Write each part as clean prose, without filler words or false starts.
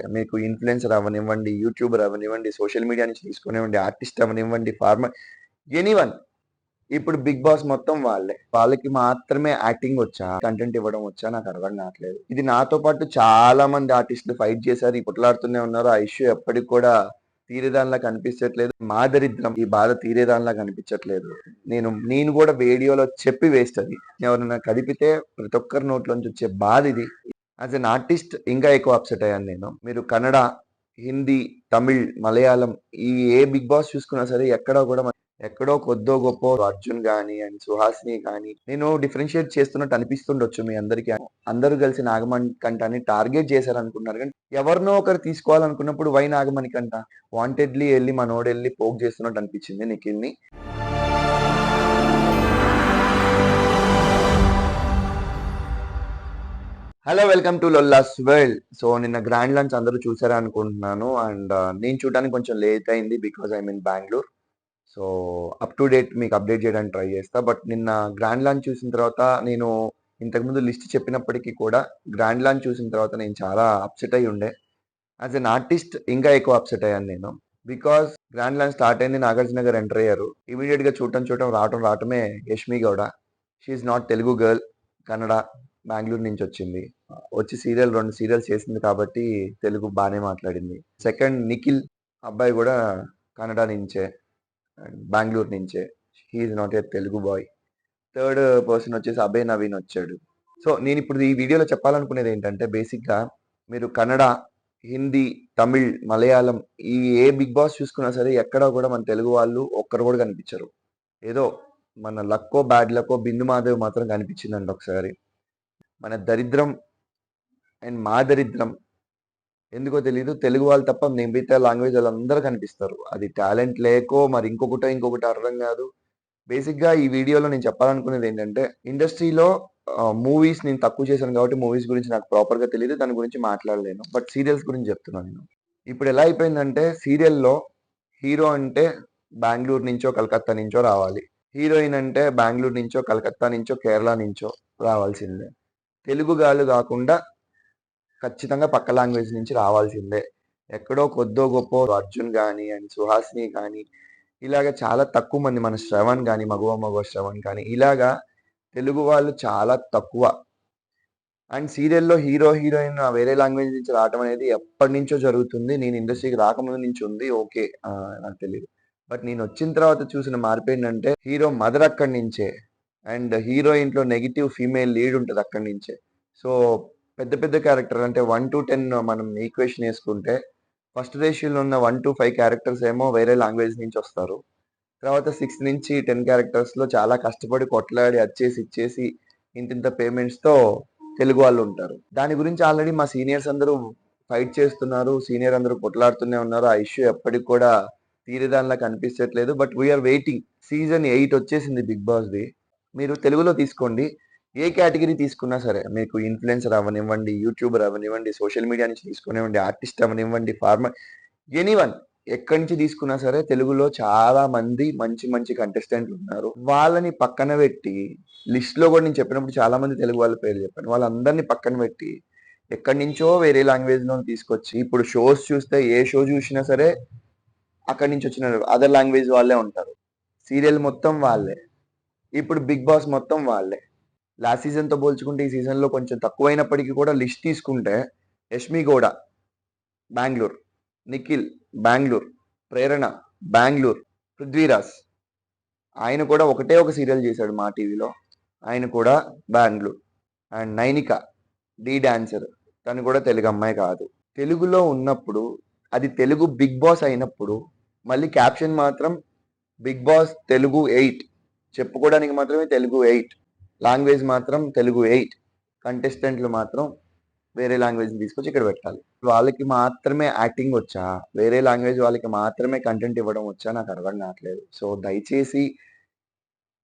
మీకు ఇన్‌ఫ్లుయెన్సర్ అవ్వనివ్వండి, యూట్యూబర్ అవ్వనివ్వండి, సోషల్ మీడియా నుంచి తీసుకొనివ్వండి, ఆర్టిస్ట్ అవ్వనివ్వండి, ఫార్మర్ ఎనీవన్. ఇప్పుడు 'బిగ్ బాస్' మొత్తం వాళ్ళే. వాళ్ళకి మాత్రమే యాక్టింగ్ వచ్చా? కంటెంట్ ఇవ్వడం వచ్చా? నాకు అర్థం కావట్లేదు. ఇది నాతో పాటు చాలా మంది ఆర్టిస్టులు ఫైట్ చేశారు. కొట్లాడుతూనే ఉన్నారు. ఆ ఇష్యూ ఎప్పటికి కూడా తీరేదానిలా కనిపించట్లేదు. మా దరిద్రం ఈ బాధ తీరేదానిలా కనిపించట్లేదు. నేను కూడా వీడియోలో చెప్పి వేస్ట్ అది. ఎవరైనా కదిపితే ప్రతి ఒక్కరి నోట్లోంచి వచ్చే బాధ ఇది. యాజ్ ఎన్ ఆర్టిస్ట్ ఇంకా ఎక్కువ అప్సెట్ అయ్యాను నేను. మీరు కన్నడ, హిందీ, తమిళ్, మలయాళం ఈ ఏ 'బిగ్ బాస్' చూసుకున్నా సరే ఎక్కడో కొద్దో గొప్పో అర్జున్ గాని అండ్ సుహాసిని కానీ నేను డిఫరెన్షియేట్ చేస్తున్నట్టు అనిపిస్తుండొచ్చు మీ అందరికీ. అందరూ కలిసి నాగమణికంఠని టార్గెట్ చేశారనుకుంటున్నారు. కానీ ఎవరినో ఒకరు తీసుకోవాలనుకున్నప్పుడు వై నాగమణికంఠ? వాంటెడ్లీ వెళ్ళి మనోడెళ్ళి పోక్ చేస్తున్నట్టు అనిపించింది నిఖిల్‌ని. Hello, welcome to Lola's world. So నిన్న గ్రాండ్ లాంచ్ అందరూ చూసారా అనుకుంటున్నాను. అండ్ నేను చూడడానికి కొంచెం లేట్ అయింది because I mean Bengaluru. So up to date మీకు అప్డేట్ చేయడానికి ట్రై చేస్తా. బట్ నిన్న గ్రాండ్ లాంచ్ చూసిన తర్వాత నేను ఇంతకుముందు లిస్ట్ చెప్పినప్పటికీ కూడా గ్రాండ్ లాంచ్ చూసిన తర్వాత నేను చాలా అప్సెట్ అయి ఉండే. యాజ్ ఎన్ ఆర్టిస్ట్ ఇంకా ఎక్కువ అప్సెట్ అయ్యాను నేను. బికాస్ గ్రాండ్ లాంచ్ స్టార్ట్ అయింది, నాగార్జున గారు ఎంటర్ అయ్యారు. ఇమీడియట్ గా చూడటం రావటమే Yashmi Gowda. She's not Telugu girl, Kannada, Bengaluru నుంచి వచ్చింది. వచ్చి 2 సీరియల్స్ చేసింది కాబట్టి తెలుగు బాగానే మాట్లాడింది. సెకండ్ నిఖిల్, అబ్బాయి కూడా కన్నడ నుంచే అండ్ బెంగళూరు నుంచే. He's not a Telugu boy. Third person వచ్చేసి అభయ్ నవీన్ వచ్చాడు. సో నేను ఇప్పుడు ఈ వీడియోలో చెప్పాలనుకునేది ఏంటంటే బేసిక్గా మీరు కన్నడ, హిందీ, తమిళ్, మలయాళం ఈ ఏ 'బిగ్ బాస్' చూసుకున్నా సరే ఎక్కడా కూడా మన తెలుగు వాళ్ళు ఒక్కరు కూడా కనిపించరు. ఏదో మన లక్కో బ్యాడ్ లక్కో బిందు మాధవ్ మాత్రం కనిపించిందండి ఒకసారి. మన దరిద్రం అండ్ మా దరిద్రం ఎందుకో తెలీదు. తెలుగు వాళ్ళు తప్ప మిగతా లాంగ్వేజ్ వాళ్ళందరూ కనిపిస్తారు. అది టాలెంట్ లేకో మరి ఇంకొకటి అర్థం కాదు. బేసిక్‌గా ఈ వీడియోలో నేను చెప్పాలనుకునేది ఏంటంటే ఇండస్ట్రీలో మూవీస్ నేను తక్కువ చేశాను కాబట్టి మూవీస్ గురించి నాకు ప్రాపర్‌గా తెలీదు. దాని గురించి మాట్లాడలేను. బట్ సీరియల్స్ గురించి చెప్తున్నాను నేను. ఇప్పుడు ఎలా అయిపోయిందంటే సీరియల్‌లో హీరో అంటే బెంగుళూరు నుంచో, కలకత్తా నుంచో రావాలి. హీరోయిన్ అంటే బెంగుళూరు నుంచో, కలకత్తా నుంచో, కేరళ నుంచో రావాల్సిందే. తెలుగు గాళ్ళు కాకుండా ఖచ్చితంగా పక్క లాంగ్వేజ్ నుంచి రావాల్సిందే. ఎక్కడో కొద్దో గొప్పో అర్జున్ గాని అండ్ సుహాసిని కానీ ఇలాగ చాలా తక్కువ మంది, మన శ్రవణ్ కానీ మగువ శ్రవణ్ కానీ ఇలాగా తెలుగు వాళ్ళు చాలా తక్కువ. అండ్ సీరియల్‌లో హీరో, హీరోయిన్ వేరే లాంగ్వేజ్ నుంచి రావటం అనేది ఎప్పటినుంచో జరుగుతుంది. నేను ఇండస్ట్రీకి రాకముందు నుంచి ఉంది. ఓకే. నాకు తెలీదు. బట్ నేను వచ్చిన తర్వాత చూసిన మార్పేంటంటే హీరో మదర్ అక్కడి నుంచే అండ్ హీరోయిన్‌లో నెగెటివ్ ఫీమేల్ లీడ్ ఉంటది అక్కడి నుంచే. సో పెద్ద పెద్ద క్యారెక్టర్ అంటే 1-10 మనం ఈక్వేషన్ ఏసుకుంటే ఫస్ట్ రేషియోలో ఉన్న 1-5 క్యారెక్టర్స్ ఏమో వేరే లాంగ్వేజ్ నుంచి వస్తారు. తర్వాత 6 నుంచి 10 క్యారెక్టర్స్‌లో చాలా కష్టపడి కొట్లాడి అచ్చేసి ఇచ్చేసి ఇంతింత పేమెంట్స్‌తో తెలుగు వాళ్ళు ఉంటారు. దాని గురించి ఆల్రెడీ మా సీనియర్స్ అందరూ ఫైట్ చేస్తున్నారు. సీనియర్ అందరూ కొట్లాడుతూనే ఉన్నారు. ఆ ఇష్యూ ఎప్పటికి కూడా తీరేదానిలా కనిపించట్లేదు. But we are waiting. సీజన్ 8 వచ్చేసింది 'బిగ్ బాస్‌ది'. మీరు తెలుగులో తీసుకోండి. ఏ కేటగిరీ తీసుకున్నా సరే మీకు ఇన్‌ఫ్లుయెన్సర్ అవ్వనివ్వండి, యూట్యూబర్ అవ్వనివ్వండి, సోషల్ మీడియా నుంచి తీసుకొనివ్వండి, ఆర్టిస్ట్ అవ్వనివ్వండి, ఫార్మర్ ఎనీవన్ ఎక్కడి నుంచి తీసుకున్నా సరే తెలుగులో చాలా మంది మంచి మంచి కంటెస్టెంట్లు ఉన్నారు. వాళ్ళని పక్కన పెట్టి లిస్ట్‌లో కూడా నేను చెప్పినప్పుడు చాలా మంది తెలుగు వాళ్ళ పేర్లు చెప్పాను. వాళ్ళందరిని పక్కన పెట్టి ఎక్కడి నుంచో వేరే లాంగ్వేజ్‌లోని తీసుకొచ్చి ఇప్పుడు షోస్ చూస్తే ఏ షో చూసినా సరే అక్కడి నుంచి వచ్చిన అదర్ లాంగ్వేజ్ వాళ్ళే ఉంటారు. సీరియల్ మొత్తం వాళ్ళే. ఇప్పుడు 'బిగ్ బాస్' మొత్తం వాళ్ళే. లాస్ట్ సీజన్‌తో పోల్చుకుంటే ఈ సీజన్‌లో కొంచెం తక్కువైనప్పటికీ కూడా లిస్ట్ తీసుకుంటే యష్మి గౌడ బెంగుళూరు, నిఖిల్ బెంగుళూరు, ప్రేరణ బెంగుళూరు, పృథ్వీరాజ్ ఆయన కూడా ఒకటే ఒక సీరియల్ చేశాడు మా టీవీలో. ఆయన కూడా Bengaluru. And Nainika Dhee dancer, తను కూడా తెలుగు అమ్మాయి కాదు. తెలుగులో ఉన్నప్పుడు అది తెలుగు 'బిగ్ బాస్' అయినప్పుడు మళ్ళీ క్యాప్షన్ మాత్రం 'బిగ్ బాస్ తెలుగు 8' చెప్పుకోవడానికి మాత్రమే తెలుగు 8, లాంగ్వేజ్ మాత్రం తెలుగు 8, కంటెస్టెంట్లు మాత్రం వేరే లాంగ్వేజ్ తీసుకొచ్చి ఇక్కడ పెట్టాలి. వాళ్ళకి మాత్రమే యాక్టింగ్ వచ్చా? వేరే లాంగ్వేజ్ వాళ్ళకి మాత్రమే కంటెంట్ ఇవ్వడం వచ్చా? నాకు అర్థం కావట్లేదు. సో దయచేసి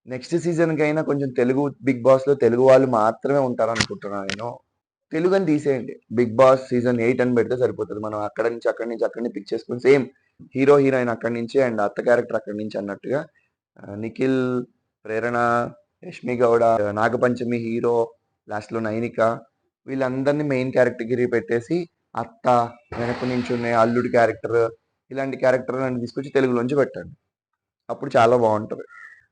నెక్స్ట్ సీజన్‌కైనా కొంచెం తెలుగు 'బిగ్ బాస్‌లో' తెలుగు వాళ్ళు మాత్రమే ఉంటారనుకుంటున్నాను నేను. తెలుగని తీసేయండి. 'బిగ్ బాస్' సీజన్ 8 అని పెడితే సరిపోతది. మనం అక్కడి నుంచి పిక్ చేసుకొని సేమ్ హీరో, హీరోయిన్ అక్కడి నుంచి అండ్ అత్త క్యారెక్టర్ అక్కడి నుంచి అన్నట్టుగా నిఖిల్, ప్రేరణ, యష్మి గౌడ, నాగపంచమి హీరో, లాస్ట్‌లో నైనిక వీళ్ళందరినీ మెయిన్ కేటగిరీ పెట్టేసి అత్త, వెనక నించునే అల్లుడి క్యారెక్టర్, ఇలాంటి క్యారెక్టర్‌లను తీసుకొచ్చి తెలుగులోంచి పెట్టండి. అప్పుడు చాలా బావుంటది.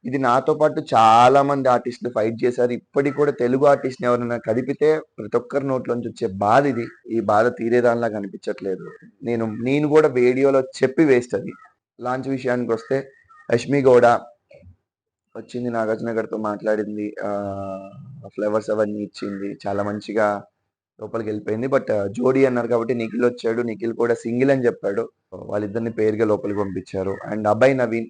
ఇది నాతో పాటు చాలా మంది ఆర్టిస్టులు ఫైట్ చేశారు. ఇప్పటికి కూడా తెలుగు ఆర్టిస్ట్‌ని ఎవరైనా కదిపితే ప్రతి ఒక్కరి నోట్లోంచి వచ్చే బాధ ఇది. ఈ బాధ తీరేదానిలా కనిపించట్లేదు. నేను కూడా వీడియోలో చెప్పి వేస్ట్ అది. లాంచ్ విషయానికొస్తే 'రష్మి గౌడ' వచ్చింది, నాగార్జున గారితో మాట్లాడింది. ఫ్లవర్స్ అవన్నీ ఇచ్చింది. చాలా మంచిగా లోపలికెళ్ళిపోయింది. బట్ జోడీ అన్నారు కాబట్టి నిఖిల్ వచ్చాడు. నిఖిల్ కూడా సింగిల్ అని చెప్పాడు. వాళ్ళిద్దరిని పేరుగా లోపలికి పంపించారు. అండ్ అభయ్ నవీన్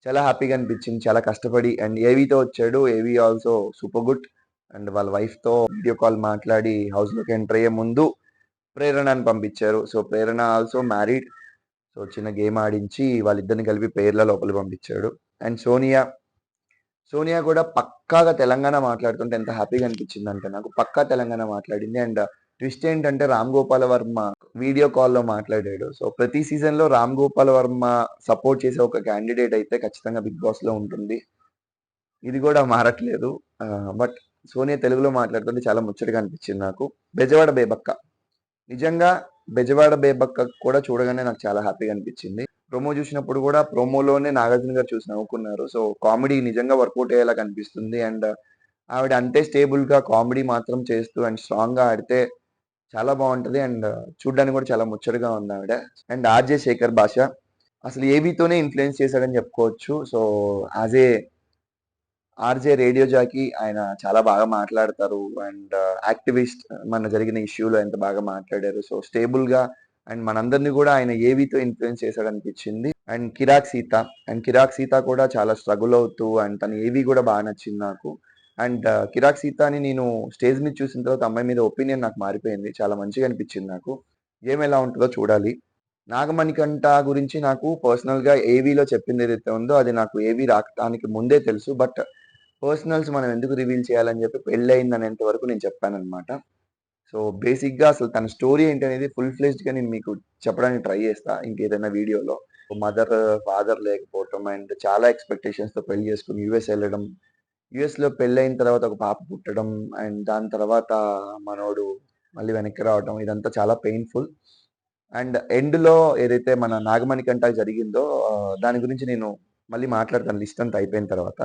చాలా హ్యాపీగా అనిపించింది. చాలా కష్టపడి అండ్ ఏవీతో వచ్చాడు. ఏవీ ఆల్సో సూపర్ గుడ్. అండ్ వాళ్ళ వైఫ్‌తో వీడియో కాల్ మాట్లాడి హౌస్‌లోకి ఎంటర్ అయ్యే ముందు ప్రేరణని పంపించారు. సో, ప్రేరణ ఆల్సో మ్యారీడ్. సో, చిన్న గేమ్ ఆడించి వాళ్ళిద్దరిని కలిపి పేర్ల లోపలికి పంపించాడు. అండ్ సోనియా కూడా పక్కాగా తెలంగాణ మాట్లాడుతుంటే ఎంత హ్యాపీగా అనిపించిందంటే నాకు. పక్కా తెలంగాణ మాట్లాడింది. అండ్ ట్విస్ట్ ఏంటంటే రామ్ గోపాల్ వర్మ వీడియో కాల్‌లో మాట్లాడాడు. సో, ప్రతి సీజన్‌లో రామ్ గోపాల్ వర్మ సపోర్ట్ చేసే ఒక క్యాండిడేట్ అయితే ఖచ్చితంగా బిగ్ బాస్‌లో ఉంటుంది. ఇది కూడా మారట్లేదు. బట్ సోనియా తెలుగులో మాట్లాడుతుంటే చాలా ముచ్చటగా అనిపించింది నాకు. బెజవాడ బేబక్క. నిజంగా బెజవాడ బేబక్క కూడా చూడగానే నాకు చాలా హ్యాపీగా అనిపించింది. ప్రోమో చూసినప్పుడు కూడా ప్రోమోలోనే నాగార్జున గారు చూసి నవ్వుకున్నారు. సో, కామెడీ నిజంగా వర్కౌట్ అయ్యేలా కనిపిస్తుంది. అండ్ ఆవిడ అంతే స్టేబుల్‌గా కామెడీ మాత్రం చేస్తూ అండ్ స్ట్రాంగ్‌గా ఆడితే చాలా బావుంటది. అండ్ చూడ్డానికి కూడా చాలా ముచ్చటగా ఉందావిడ. అండ్ 'ఆర్‌జే శేఖర్ భాష' అసలు ఏవీతోనే ఇన్‌ఫ్లుయెన్స్ చేశాడని చెప్పుకోవచ్చు. So, as a RJ radio jockey ఆయన చాలా బాగా మాట్లాడతారు. అండ్ యాక్టివిస్ట్ మొన్న జరిగిన ఇష్యూలో ఎంత బాగా మాట్లాడారు. సో, స్టేబుల్‌గా అండ్ మనందరిని కూడా ఆయన ఏవీతో ఇన్‌ఫ్లుయెన్స్ చేశాడనిపించింది. అండ్ 'కిరాక్ సీత' కూడా చాలా స్ట్రగుల్ అవుతూ అండ్ తన ఏవీ కూడా బాగా నచ్చింది నాకు. అండ్ 'కిరాక్ సీత'ని నేను స్టేజ్ మీద చూసిన తర్వాత అమ్మాయి మీద ఒపీనియన్ నాకు మారిపోయింది. చాలా మంచిగా అనిపించింది నాకు. గేమ్ ఎలా ఉంటదో చూడాలి. 'నాగమణికంఠ' గురించి నాకు పర్సనల్‌గా ఏవీలో చెప్పింది ఏదైతే ఉందో అది నాకు ఏవీ రాకటానికి ముందే తెలుసు. బట్ పర్సనల్స్ మనం ఎందుకు రివీల్ చేయాలని చెప్పి పెళ్లయిందనేంత వరకు నేను చెప్పాననమాట. సో, బేసిక్‌గా అసలు తన స్టోరీ ఏంటనేది ఫుల్ ఫ్లెడ్జ్డ్‌గా నేను మీకు చెప్పడానికి ట్రై చేస్తా ఇంకేదైనా వీడియోలో. మదర్, ఫాదర్ లేకపోవటం అండ్ చాలా ఎక్స్‌పెక్టేషన్స్‌తో పెళ్లి చేసుకొని యూఎస్ ఎళ్ళడం. యూఎస్‌లో పెళ్లయిన తర్వాత ఒక పాప పుట్టడం అండ్ దాని తర్వాత మనోడు మళ్ళీ వెనక్కి రావటం ఇదంతా చాలా పెయిన్‌ఫుల్. అండ్ ఎండ్‌లో ఏదైతే మన నాగమణికంఠకి జరిగిందో దాని గురించి నేను మళ్ళీ మాట్లాడతాను లిస్ట్ అంతా అయిపోయిన తర్వాత.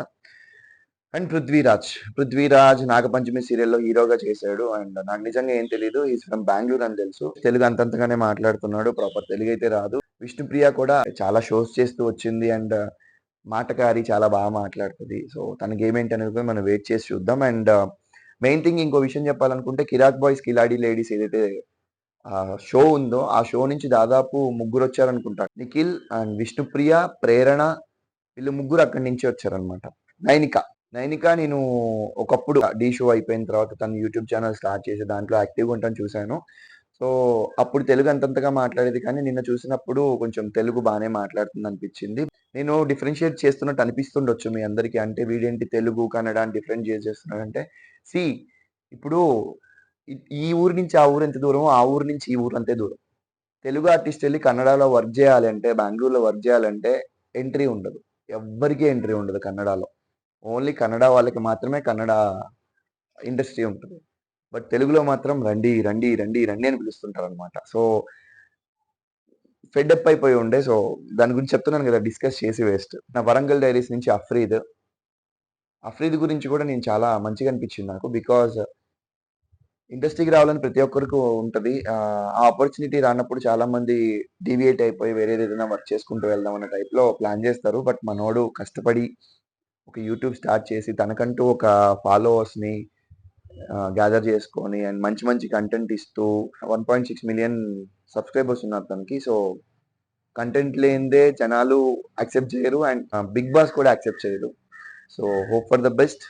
అండ్ 'పృథ్వీరాజ్' 'నాగపంచమి' సీరియల్‌లో హీరోగా చేశాడు. అండ్ నాకు నిజంగా ఏం తెలీదు. హి ఈస్ ఫ్రమ్ బెంగుళూరు అని తెలుసు. తెలుగు అంతంతగానే మాట్లాడుతున్నాడు. ప్రాపర్ తెలుగైతే రాదు. విష్ణుప్రియ కూడా చాలా షోస్ చేస్తూ వచ్చింది. అండ్ మాటకారి చాలా బాగా మాట్లాడుతది. సో, తన గేమ్ ఏంటనేది కూడా మనం వెయిట్ చేసి చూద్దాం. అండ్ మెయిన్ థింగ్ ఇంకో విషయం చెప్పాలనుకుంటే 'కిరాక్ బాయ్స్ కిలాడి లేడీస్' ఏదైతే షో ఉందో ఆ షో నుంచి దాదాపు ముగ్గురొచ్చారనుకుంటా. నిఖిల్ అండ్ విష్ణుప్రియ, ప్రేరణ వీళ్ళు ముగ్గురు అక్కడి నుంచే వచ్చారనమాట. నైనిక. నైనిక నేను ఒకప్పుడు 'ఢీ' షో అయిపోయిన తర్వాత తను యూట్యూబ్ ఛానెల్ స్టార్ట్ చేసి దాంట్లో యాక్టివ్‌గా ఉండటం చూశాను. సో, అప్పుడు తెలుగు అంతంతగా మాట్లాడేది కానీ నిన్న చూసినప్పుడు కొంచెం తెలుగు బానే మాట్లాడుతుందనిపించింది. నేను డిఫరెన్షియేట్ చేస్తున్నట్టు అనిపిస్తుండొచ్చు మీ అందరికి. అంటే వీడేంటి తెలుగు, కన్నడ అని డిఫరెన్షియేట్ చేస్తున్నాడంటే సీ ఇప్పుడు ఈ ఊరు నుంచి ఆ ఊరు ఎంత దూరమో, ఆ ఊరు నుంచి ఈ ఊరు అంతే దూరం. తెలుగు ఆర్టిస్ట్ ఎళ్లి కన్నడలో వర్క్ జేయాలి అంటే, బెంగుళూరులో వర్క్ జేయాలంటే ఎంట్రీ ఉండదు. ఎవ్వరికీ ఎంట్రీ ఉండదు కన్నడలో. ఓన్లీ కన్నడ వాళ్ళకి మాత్రమే కన్నడ ఇండస్ట్రీ ఉంటది. బట్ తెలుగులో మాత్రం రండి, రండి, రండి, రండి అని పిలుస్తుంటారనమాట. సో, ఫెడ్ అప్ అయిపోయి ఉండే. సో, దాని గురించి చెప్తున్నాను గదా! డిస్కస్ చేసి వేస్ట్. నా 'వరంగల్ డైరీస్' నుంచి అఫ్రీద్ గురించి కూడా నేను చాలా మంచిగా అనిపించింది నాకు. బికాజ్ ఇండస్ట్రీకి రావాలని ప్రతి ఒక్కరికి ఉంటది. ఆ ఆపర్చునిటీ రానప్పుడు చాలా మంది డీవియేట్ అయిపోయి వేరేదేదైనా వర్క్ చేసుకుంటూ వెళ్దాం అన్న టైప్‌లో ప్లాన్ జేస్తారు. బట్ మనోడు కష్టపడి ఒక యూట్యూబ్ స్టార్ట్ చేసి తనకంటూ ఒక ఫాలోవర్స్‌ని గ్యాదర్ చేసుకొని అండ్ మంచి మంచి కంటెంట్ ఇస్తూ 1.6 మిలియన్ సబ్స్క్రైబర్స్ ఉన్నారు తనకి. సో, కంటెంట్ లేనిదే జనాలు యాక్సెప్ట్ చేయరు. అండ్ బిగ్ బాస్ కూడా యాక్సెప్ట్ చేయడు. So, hope for the best.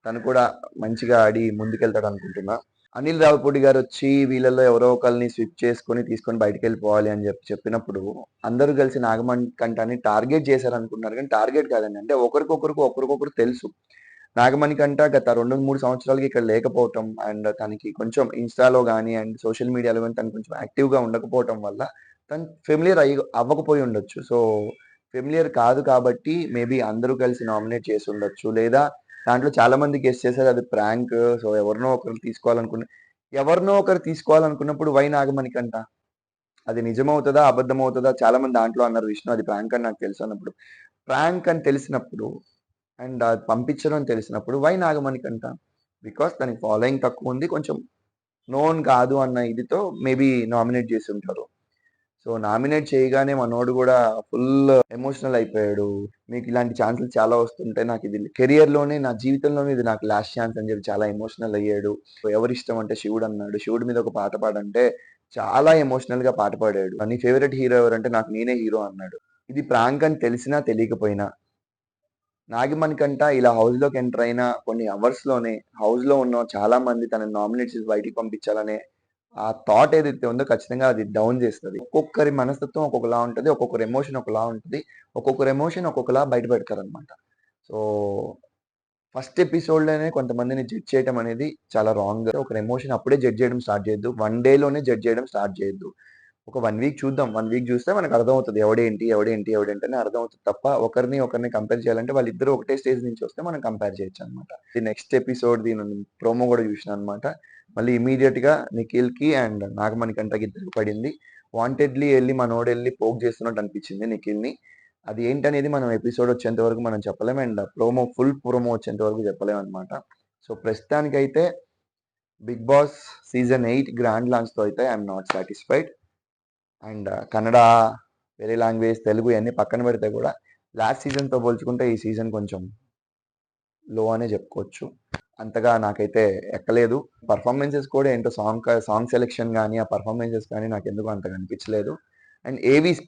తను కూడా మంచిగా ఆడి ముందుకెళ్తాడనుకుంటున్నా. అనిల్ రావిపూడి గారొచ్చి వీళ్ళలో ఎవరో ఒకళ్ళని స్విప్ చేసుకొని తీసుకొని బయటికెళ్ళిపోవాలి అని చెప్పినప్పుడు అందరూ కలిసి నాగమణికంఠని టార్గెట్ చేశారనుకుంటున్నారు కానీ టార్గెట్ కాదండి. అంటే ఒకరికొకరు తెలుసు. నాగమణికంఠ గత 2, 3 సంవత్సరాలుగా ఇక్కడ లేకపోవటం అండ్ తనకి కొంచెం ఇన్‌స్టాలో గాని అండ్ సోషల్ మీడియాలో గాని తను కొంచెం యాక్టివ్‌గా ఉండకపోవటం వల్ల తను ఫెమిలియర్ అవ్వకపోయి ఉండొచ్చు. సో, ఫెమిలియర్ కాదు కాబట్టి మేబీ అందరూ కలిసి నామినేట్ చేసుండొచ్చు. లేదా దాంట్లో చాలా మంది గెస్ చేసారు అది ప్రాంక్. సో, ఎవరినో ఒకరిని తీసుకోవాలనుకున్న ఎవరినో ఒకరు తీసుకోవాలనుకున్నప్పుడు వై నాగమణికంట? అది నిజమవుతదా? అబద్ధమవుతదా? చాలా మంది దాంట్లో అన్నారు విష్ణు అది ప్రాంక్ అని నాకు తెలుసు అన్నప్పుడు. ప్రాంక్ అని తెలిసినప్పుడు అండ్ అది పంపించడం అని తెలిసినప్పుడు వై నాగమణికంట? బికాస్ దానికి ఫాలోయింగ్ తక్కువుంది. కొంచెం నోన్ కాదు అన్న ఇదితో మేబీ నామినేట్ చేసుంటారు. సో, నామినేట్ చేయగానే మనోడు గూడా ఫుల్ ఎమోషనల్ అయిపోయాడు. మీకు ఇలాంటి ఛాన్సులు చాలా వస్తుంటాయి. నాకిది కెరియర్‌లోనే నా జీవితంలోనే ఇది నాకు లాస్ట్ ఛాన్స్ అని చెప్పి చాలా ఎమోషనల్ అయ్యాడు. ఎవరిష్టం అంటే శివుడన్నాడు. శివుడి మీద ఒక పాట పాడంటే చాలా ఎమోషనల్‌గా పాట పాడాడు. నీ ఫేవరెట్ హీరో ఎవరంటే నాకు నేనే హీరో అన్నాడు. ఇది ప్రాంక్ అని తెలిసినా తెలియకపోయినా నాగమణికంట ఇలా హౌస్‌లోకి ఎంటర్ అయిన కొన్ని అవర్స్‌లోనే హౌస్‌లో ఉన్న చాలా మంది తనని నామినేట్ చేసి బయటికి పంపించాలనే ఆ థాట్ ఏదైతే ఉందో ఖచ్చితంగా అది డౌన్ చేస్తది. ఒక్కొక్కరి మనస్తత్వం ఒక్కొక్కలా ఉంటది. ఒక్కొక్కరి ఎమోషన్ ఒకలా ఉంటది. ఒక్కొక్కరి ఎమోషన్ ఒక్కొక్కలా బయట పెడతారనమాట. సో, ఫస్ట్ ఎపిసోడ్‌లోనే కొంతమందిని జడ్జ్ చేయడం అనేది చాలా రాంగ్. ఒకరి ఎమోషన్ అప్పుడే జడ్జ్ చేయడం స్టార్ట్ చేయొద్దు. వన్ డేలోనే జడ్జ్ చేయడం స్టార్ట్ చేయొద్దు. ఒక 1 వీక్ చూద్దాం. 1 వీక్ చూస్తే మనకు అర్థమవుతది. ఎవడేంటి అని అర్థమవుతది తప్ప ఒకరిని కంపేర్ చేయాలంటే వాళ్ళిద్దరూ ఒకటే స్టేజ్ నుంచి వస్తే మనం కంపేర్ చేయొచ్చనమాట. ఈ నెక్స్ట్ ఎపిసోడ్ దీని ప్రోమో కూడా చూసినాననమాట. మళ్ళీ ఇమ్మీడియేట్‌గా నిఖిల్‌కి అండ్ నాగమణికంటకి ఇద్దరికి పడింది. వాంటెడ్‌లీ ఎళ్లి మనోడెళ్లి పోక్ చేస్తున్నట్టు అనిపించింది నిఖిల్‌ని. అది ఏంటనేది మనం ఎపిసోడ్ వచ్చేంత వరకు మనం చెప్పలేం. అండ్ ఫుల్ ప్రోమో వచ్చేంత వరకు చెప్పలేమనమాట. సో, ప్రస్తుతానికైతే 'బిగ్ బాస్' సీజన్ 8 గ్రాండ్ లాంచ్‌తో అయితే I'm not satisfied. And Kannada, వేరే లాంగ్వేజ్, తెలుగు ఇయన్నీ పక్కన పెడితే కూడా లాస్ట్ సీజన్‌తో పోల్చుకుంటే ఈ సీజన్ కొంచెం లో అనే చెప్పుకోవచ్చు. అంతగా నాకైతే ఎక్కలేదు. పెర్ఫార్మన్సెస్ కూడా ఏంటో సాంగ్ సెలక్షన్ గాని, ఆ పెర్ఫార్మన్సెస్ కానీ నాకెందుకో అంతగా అనిపించలేదు. అండ్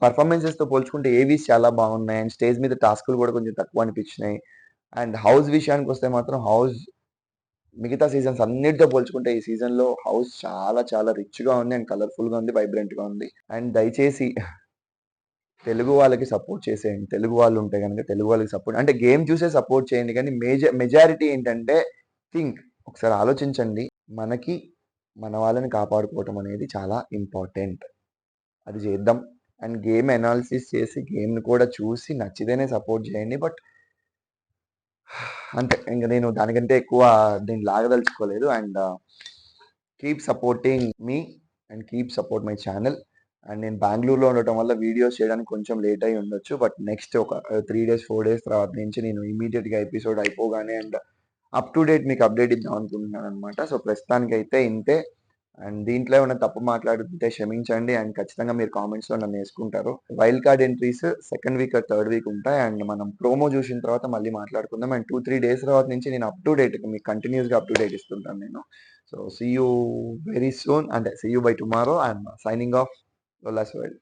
పెర్ఫార్మన్సెస్‌తో పోల్చుకుంటే ఏవీస్ చాలా బాగున్నాయి. అండ్ స్టేజ్ మీద టాస్క్‌లు కూడా కొంచెం తక్కువ అనిపించినాయి. అండ్ హౌస్ విషయానికొస్తే మాత్రం మిగతా సీజన్స్ అన్నిటితో పోల్చుకుంటే ఈ సీజన్‌లో హౌస్ చాలా చాలా రిచ్‌గా ఉంది. అండ్ కలర్‌ఫుల్‌గా ఉంది. వైబ్రెంట్‌గా ఉంది. అండ్ దయచేసి తెలుగు వాళ్ళకి సపోర్ట్ చేసేయండి. తెలుగు వాళ్ళు ఉంటే గనుక తెలుగు వాళ్ళకి సపోర్ట్ అంటే గేమ్ చూసే సపోర్ట్ చేయండి. కానీ మెజారిటీ ఏంటంటే థింక్ ఒకసారి ఆలోచించండి. మనకి మన వాళ్ళని కాపాడుకోవటం అనేది చాలా ఇంపార్టెంట్. అది చేద్దాం. అండ్ గేమ్ అనాలిసిస్ చేసి గేమ్‌ని కూడా చూసి నచ్చితేనే సపోర్ట్ చేయండి. బట్ అంతే. ఇంక నేను దానికంటే ఎక్కువ దీన్ని లాగదలుచుకోలేదు. And keep supporting me and keep support my channel. And నేను బెంగుళూరులో ఉండటం వల్ల వీడియోస్ చేయడానికి కొంచెం లేట్ అయ్యి ఉండొచ్చు. బట్ నెక్స్ట్ ఒక 3 డేస్, 4 డేస్ తర్వాత నుంచి నేను ఇమ్మీడియేట్‌గా ఎపిసోడ్ అయిపోగానే అండ్ అప్ టు డేట్ మీకు అప్డేట్ ఇద్దాం అనుకుంటున్నాననమాట. సో, ప్రస్తుతానికైతే ఇంతే. అండ్ దీంట్లో ఏమైనా తప్పు మాట్లాడుతుంటే క్షమించండి. అండ్ ఖచ్చితంగా మీరు కామెంట్స్‌లో నన్నేసుకుంటారు. Wild card entries second week or third week ఉంటాయి. అండ్ మనం ప్రోమో చూసిన తర్వాత మళ్ళీ మాట్లాడుకుందాం. అండ్ 2, 3 డేస్ తర్వాత నుంచి నేను అప్ టు డేట్ మీకు కంటిన్యూయస్‌గా అప్ టు డేట్ ఇస్తుంటాను నేను. So, see you very soon. అంటే see you by tomorrow. I'm signing off. Lola's World.